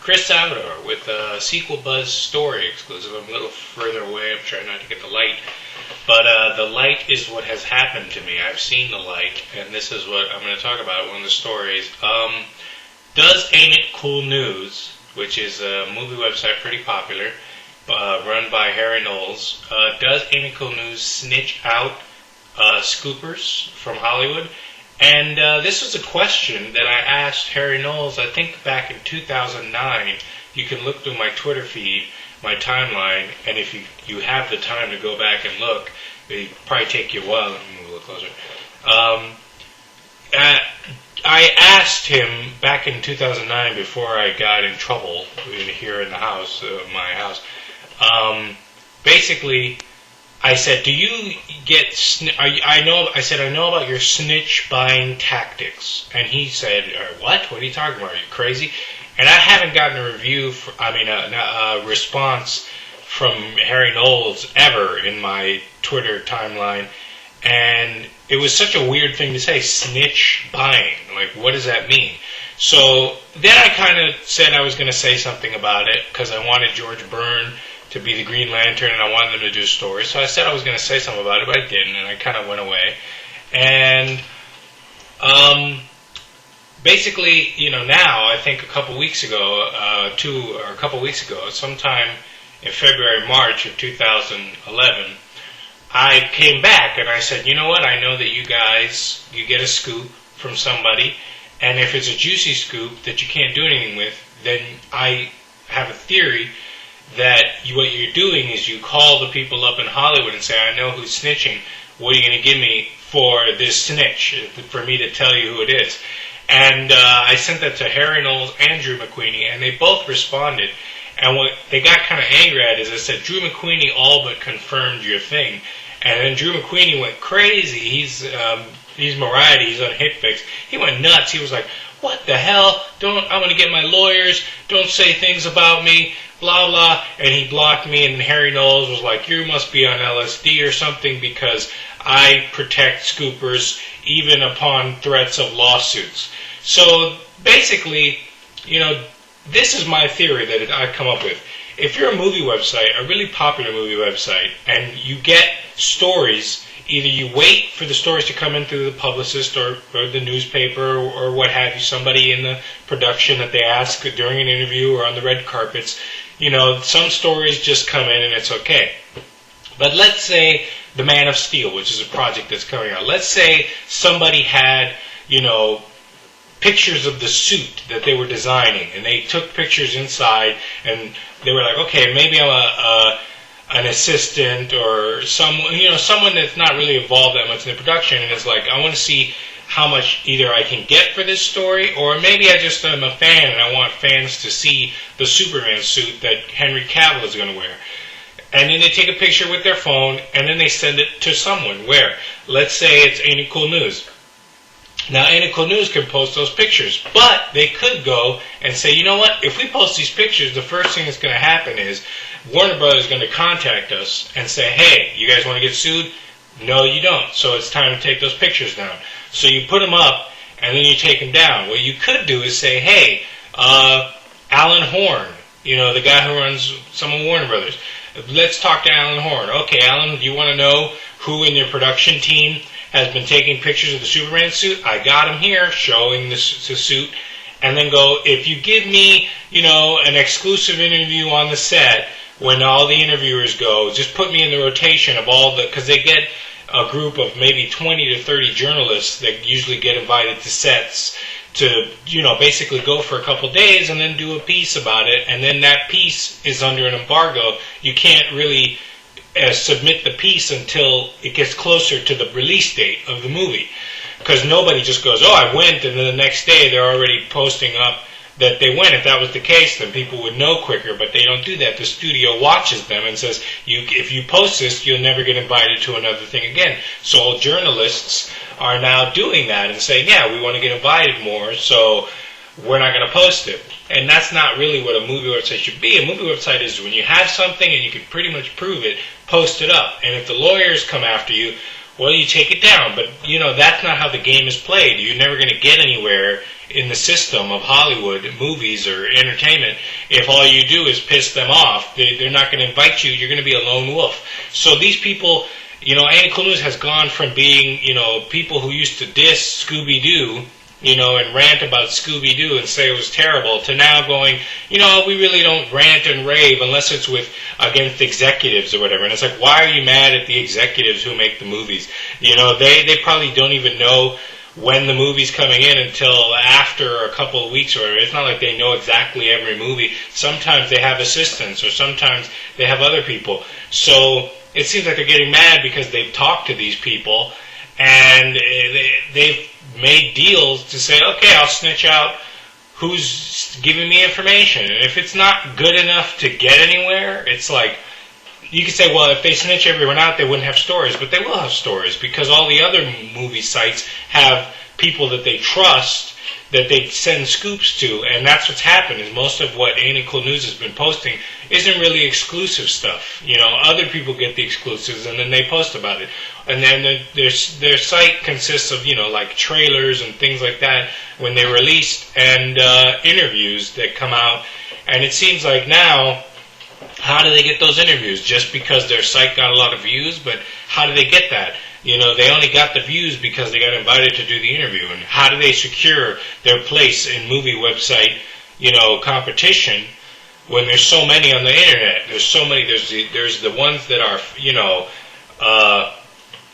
Chris Salvador with a Sequel Buzz story exclusive. I'm a little further away. I'm trying not to get the light. But the light is what has happened to me. I've seen the light, and this is what I'm going to talk about, one of the stories. Does Aint It Cool News, which is a movie website pretty popular, run by Harry Knowles, does Aint It Cool News snitch out scoopers from Hollywood? And this was a question that I asked Harry Knowles, I think back in 2009. You can look through my Twitter feed, my timeline, and if you have the time to go back and look, it'll probably take you a while. Let me move a little closer. I asked him back in 2009, before I got in trouble here in the house, my house, basically, I said, "Do you get? I know about your snitch buying tactics." And he said, "What? What are you talking about? Are you crazy?" And I haven't gotten a response from Harry Knowles ever in my Twitter timeline. And it was such a weird thing to say, snitch buying. Like, what does that mean? So then I kind of said I was going to say something about it because I wanted George Byrne to be the Green Lantern, and I wanted them to do stories. So I said I was going to say something about it, but I didn't, and I kind of went away. And basically, now, I think a couple weeks ago, sometime in February, March of 2011, I came back and I said, you know what, I know that you get a scoop from somebody, and if it's a juicy scoop that you can't do anything with, then I have a theory that what you're doing is you call the people up in Hollywood and say, I know who's snitching, what are you going to give me for this snitch, for me to tell you who it is? And I sent that to Harry Knowles and Drew McQueenie, and they both responded. And what they got kind of angry at is I said, Drew McQueenie all but confirmed your thing. And then Drew McQueenie went crazy. He's Variety, he's on HitFix. He went nuts. He was like, what the hell? I'm going to get my lawyers. Don't say things about me. Blah, blah. And he blocked me. And then Harry Knowles was like, you must be on LSD or something because I protect scoopers even upon threats of lawsuits. So basically, this is my theory that I've come up with. If you're a movie website, a really popular movie website, and you get stories, either you wait for the stories to come in through the publicist or the newspaper or what have you, somebody in the production that they ask during an interview or on the red carpets. Some stories just come in and it's okay. But let's say The Man of Steel, which is a project that's coming out. Let's say somebody had, pictures of the suit that they were designing, and they took pictures inside, and they were like, okay, maybe I'm an assistant or someone that's not really involved that much in the production, and it's like, I want to see how much either I can get for this story, or maybe I just am a fan and I want fans to see the Superman suit that Henry Cavill is going to wear. And then they take a picture with their phone, and then they send it to someone. Where? Let's say it's Aint It Cool News. Now, Aint It Cool News can post those pictures, but they could go and say, you know what, if we post these pictures, the first thing that's going to happen is Warner Brothers is going to contact us and say, hey, you guys want to get sued? No, you don't. So it's time to take those pictures down. So you put them up, and then you take them down. What you could do is say, hey, Alan Horn, the guy who runs some of Warner Brothers, let's talk to Alan Horn. Okay, Alan, do you want to know who in your production team has been taking pictures of the Superman suit? I got him here showing the suit. And then go, if you give me, an exclusive interview on the set when all the interviewers go, just put me in the rotation of because they get a group of maybe 20 to 30 journalists that usually get invited to sets to, basically go for a couple days and then do a piece about it. And then that piece is under an embargo. You can't really submit the piece until it gets closer to the release date of the movie. Because nobody just goes, oh, I went, and then the next day they're already posting up that they went. If that was the case, then people would know quicker, but they don't do that. The studio watches them and says, if you post this, you'll never get invited to another thing again. So journalists are now doing that and saying, yeah, we want to get invited more, so we're not going to post it. And that's not really what a movie website should be. A movie website is when you have something and you can pretty much prove it, post it up. And if the lawyers come after you, well, you take it down. But, that's not how the game is played. You're never going to get anywhere in the system of Hollywood, movies, or entertainment if all you do is piss them off. They're not going to invite you. You're going to be a lone wolf. So these people, Aint It Cool News has gone from being, people who used to diss Scooby-Doo, and rant about Scooby-Doo and say it was terrible, to now going, we really don't rant and rave unless it's against executives or whatever. And it's like, why are you mad at the executives who make the movies? They probably don't even know when the movie's coming in until after a couple of weeks or whatever. It's not like they know exactly every movie. Sometimes they have assistants, or sometimes they have other people. So it seems like they're getting mad because they've talked to these people and they've made deals to say, okay, I'll snitch out who's giving me information. And if it's not good enough to get anywhere, it's like, you could say, well, if they snitch everyone out, they wouldn't have stories. But they will have stories because all the other movie sites have people that they trust that they send scoops to. And that's what's happened, is most of what Aint It Cool News has been posting isn't really exclusive stuff. Other people get the exclusives and then they post about it. And then their site consists of, like trailers and things like that when they're released, and interviews that come out. And it seems like now, how do they get those interviews? Just because their site got a lot of views? But how do they get that? They only got the views because they got invited to do the interview. And how do they secure their place in movie website, competition when there's so many on the internet? There's so many. There's the ones that are,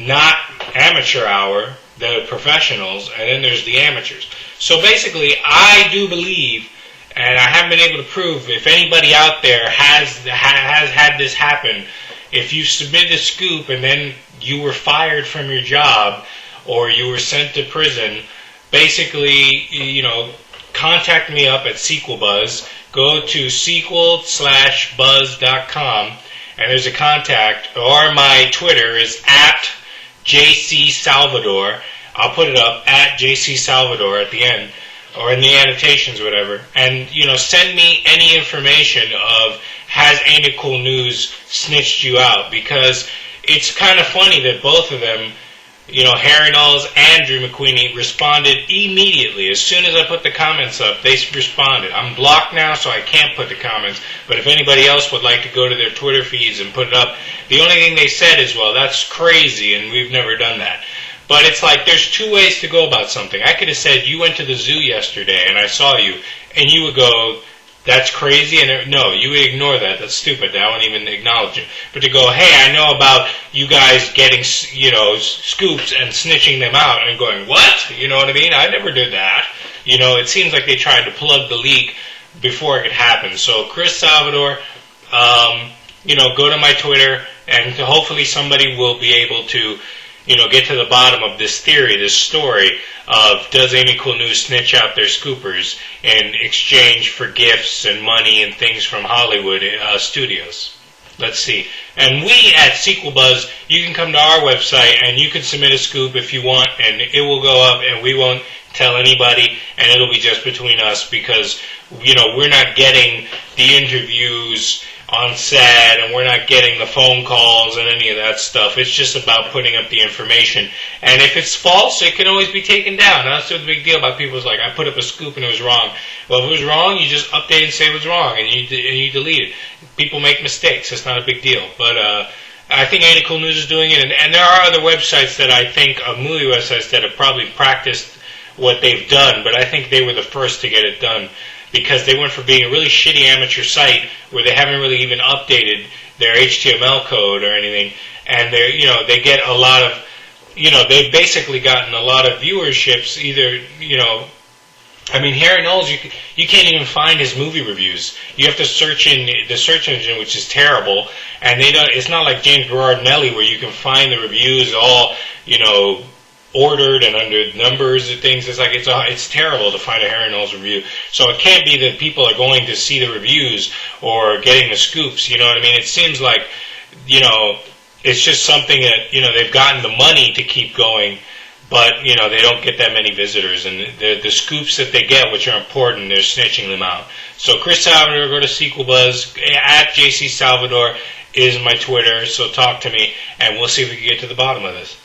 not amateur hour, the professionals, and then there's the amateurs. So basically, I do believe, and I haven't been able to prove, if anybody out there has had this happen, if you submitted a scoop and then you were fired from your job or you were sent to prison, basically, contact me up at Sequel Buzz. Go to sequel/buzz.com, and there's a contact, or my Twitter is at JC Salvador. I'll put it up at JC Salvador at the end, or in the annotations or whatever, and, send me any information of, has Aint It Cool News snitched you out? Because it's kind of funny that both of them, Harry Knowles and Drew McQueenie, responded immediately. As soon as I put the comments up, they responded. I'm blocked now, so I can't put the comments, but if anybody else would like to go to their Twitter feeds and put it up, the only thing they said is, well, that's crazy, and we've never done that. But it's like, there's two ways to go about something. I could have said, you went to the zoo yesterday and I saw you, and you would go, that's crazy, and no, you would ignore that. That's stupid. I won't even acknowledge it. But to go, hey, I know about you guys getting, scoops and snitching them out, and going, what? You know what I mean? I never did that. It seems like they tried to plug the leak before it could happen. So, Chris Salvador, go to my Twitter, and hopefully somebody will be able to, get to the bottom of this theory, this story of, does Aint It Cool News snitch out their scoopers in exchange for gifts and money and things from Hollywood studios? Let's see. And we at Sequel Buzz, you can come to our website and you can submit a scoop if you want, and it will go up, and we won't tell anybody, and it'll be just between us, because, we're not getting the interviews on set, and we're not getting the phone calls and any of that stuff. It's just about putting up the information. And if it's false, it can always be taken down. That's the big deal about people. It's like, I put up a scoop and it was wrong. Well, if it was wrong, you just update and say it was wrong, and you delete it. People make mistakes. It's not a big deal. But I think Aint It Cool News is doing it, and there are other websites that I think, movie websites, that have probably practiced what they've done, but I think they were the first to get it done, because they went from being a really shitty amateur site where they haven't really even updated their HTML code or anything, and they get a lot of, they've basically gotten a lot of viewerships, either, Harry Knowles, you can't even find his movie reviews. You have to search in the search engine, which is terrible, and it's not like James Berardinelli where you can find the reviews all, ordered and under numbers and things. It's like, it's terrible to find a Harry Knowles review. So it can't be that people are going to see the reviews or getting the scoops, you know what I mean? It seems like, it's just something that, they've gotten the money to keep going, but, they don't get that many visitors. And the scoops that they get, which are important, they're snitching them out. So Chris Salvador, go to Sequel Buzz, at JC Salvador is my Twitter, so talk to me, and we'll see if we can get to the bottom of this.